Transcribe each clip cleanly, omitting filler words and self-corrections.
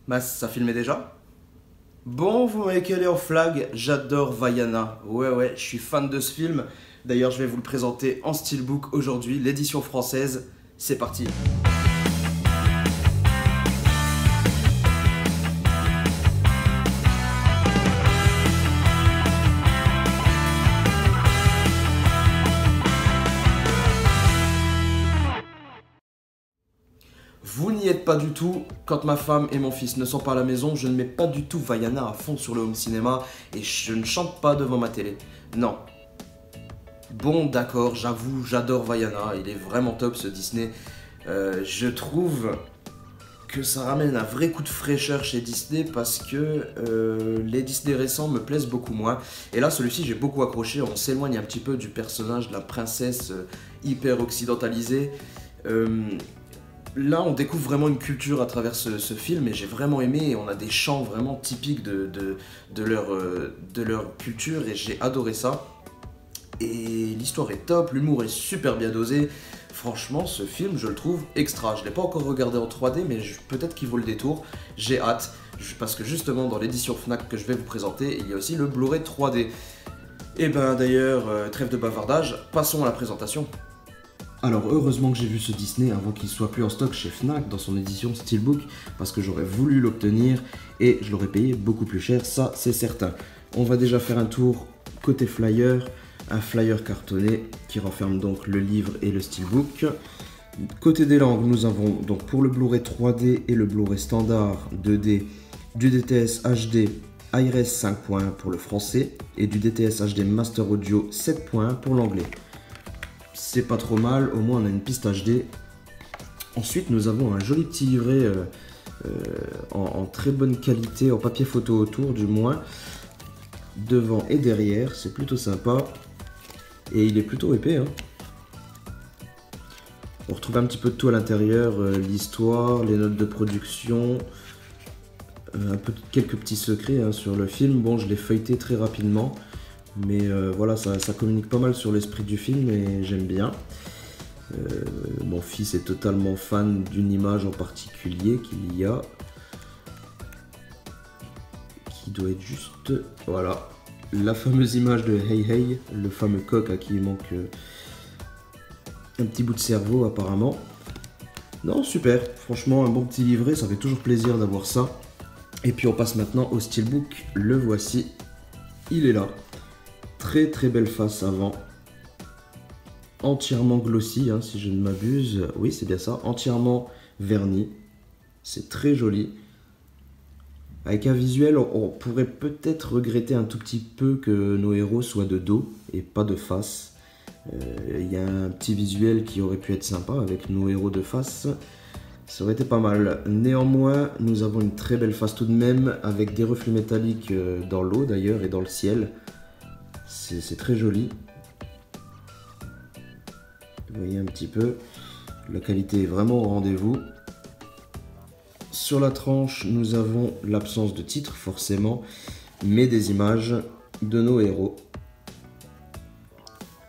Mas, ça filmait déjà? Bon, vous m'avez calé en flag, j'adore Vaiana. Ouais, je suis fan de ce film. D'ailleurs, je vais vous le présenter en steelbook aujourd'hui, l'édition française. C'est parti. Vous n'y êtes pas du tout. Quand ma femme et mon fils ne sont pas à la maison, je ne mets pas du tout Vaiana à fond sur le home cinéma et je ne chante pas devant ma télé. Non. Bon, d'accord, j'avoue, j'adore Vaiana. Il est vraiment top ce Disney. Je trouve que ça ramène un vrai coup de fraîcheur chez Disney parce que les Disney récents me plaisent beaucoup moins. Et là, celui-ci, j'ai beaucoup accroché. On s'éloigne un petit peu du personnage de la princesse hyper occidentalisée. Là, on découvre vraiment une culture à travers ce film et j'ai vraiment aimé. On a des chants vraiment typiques de leur culture et j'ai adoré ça. Et l'histoire est top, l'humour est super bien dosé. Franchement, ce film, je le trouve extra. Je ne l'ai pas encore regardé en 3D, mais peut-être qu'il vaut le détour. J'ai hâte, parce que justement, dans l'édition Fnac que je vais vous présenter, il y a aussi le Blu-ray 3D. Et ben d'ailleurs, trêve de bavardage, passons à la présentation. Alors heureusement que j'ai vu ce Disney avant qu'il soit plus en stock chez Fnac dans son édition Steelbook, parce que j'aurais voulu l'obtenir et je l'aurais payé beaucoup plus cher, ça c'est certain. On va déjà faire un tour côté flyer, un flyer cartonné qui renferme donc le livre et le Steelbook. Côté des langues, nous avons donc pour le Blu-ray 3D et le Blu-ray standard 2D du DTS HD iRes 5 points pour le français et du DTS HD Master Audio 7 points pour l'anglais. C'est pas trop mal, au moins on a une piste HD. Ensuite nous avons un joli petit livret en très bonne qualité, en papier photo autour du moins, devant et derrière, c'est plutôt sympa. Et il est plutôt épais, hein. On retrouve un petit peu de tout à l'intérieur, l'histoire, les notes de production, quelques petits secrets hein, sur le film. Bon, je l'ai feuilleté très rapidement. Mais voilà, ça communique pas mal sur l'esprit du film et j'aime bien. Mon fils est totalement fan d'une image en particulier qu'il y a. Qui doit être juste... Voilà. La fameuse image de Hey Hey, le fameux coq à qui il manque un petit bout de cerveau apparemment. Non, super. Franchement, un bon petit livret, ça fait toujours plaisir d'avoir ça. Et puis on passe maintenant au Steelbook. Le voici. Il est là. Très très belle face avant, entièrement glossy hein, si je ne m'abuse, oui c'est bien ça, entièrement verni, c'est très joli. Avec un visuel, on pourrait peut-être regretter un tout petit peu que nos héros soient de dos et pas de face. Il y a un petit visuel qui aurait pu être sympa avec nos héros de face, ça aurait été pas mal. Néanmoins, nous avons une très belle face tout de même, avec des reflets métalliques dans l'eau d'ailleurs et dans le ciel. C'est très joli. Vous voyez un petit peu, la qualité est vraiment au rendez-vous. Sur la tranche, nous avons l'absence de titre forcément, mais des images de nos héros.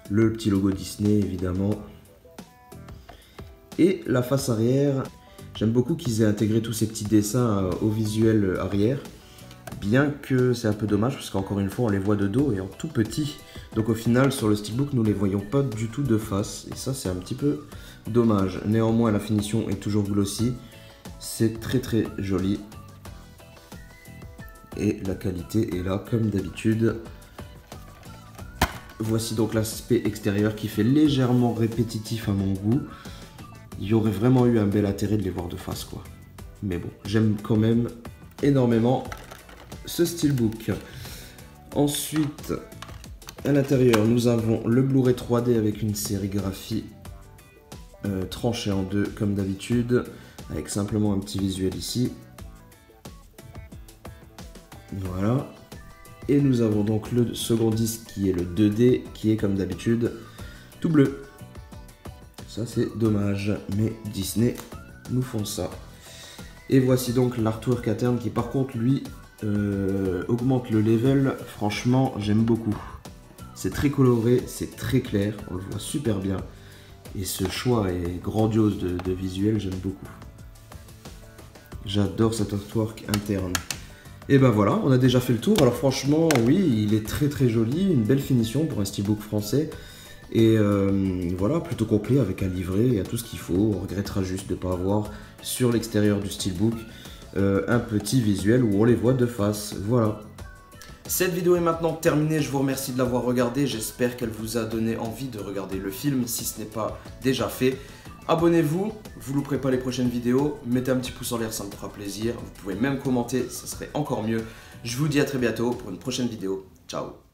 Le petit logo Disney évidemment. Et la face arrière, j'aime beaucoup qu'ils aient intégré tous ces petits dessins au visuel arrière. Bien que c'est un peu dommage parce qu'encore une fois on les voit de dos et en tout petit. Donc au final sur le steelbook nous les voyons pas du tout de face. Et ça c'est un petit peu dommage. Néanmoins la finition est toujours glossy. C'est très très joli. Et la qualité est là comme d'habitude. Voici donc l'aspect extérieur qui fait légèrement répétitif à mon goût. Il y aurait vraiment eu un bel intérêt de les voir de face quoi. Mais bon, j'aime quand même énormément ce steelbook. Ensuite, à l'intérieur, nous avons le Blu-ray 3D avec une sérigraphie tranchée en deux comme d'habitude, avec simplement un petit visuel ici. Voilà. Et nous avons donc le second disque qui est le 2D, qui est comme d'habitude tout bleu. Ça c'est dommage, mais Disney nous font ça. Et voici donc l'artwork à terme qui par contre lui augmente le level. Franchement j'aime beaucoup. C'est très coloré, c'est très clair, on le voit super bien. Et ce choix est grandiose de visuel, j'aime beaucoup. J'adore cet artwork interne. Et ben voilà, on a déjà fait le tour. Alors franchement, oui, il est très joli, une belle finition pour un steelbook français. Et voilà, plutôt complet avec un livret, il y a tout ce qu'il faut. On regrettera juste de ne pas avoir sur l'extérieur du steelbook un petit visuel où on les voit de face. Voilà. Cette vidéo est maintenant terminée, je vous remercie de l'avoir regardée. J'espère qu'elle vous a donné envie de regarder le film si ce n'est pas déjà fait. Abonnez-vous, vous ne louperez pas les prochaines vidéos, mettez un petit pouce en l'air, ça me fera plaisir. Vous pouvez même commenter, ça serait encore mieux. Je vous dis à très bientôt pour une prochaine vidéo. Ciao.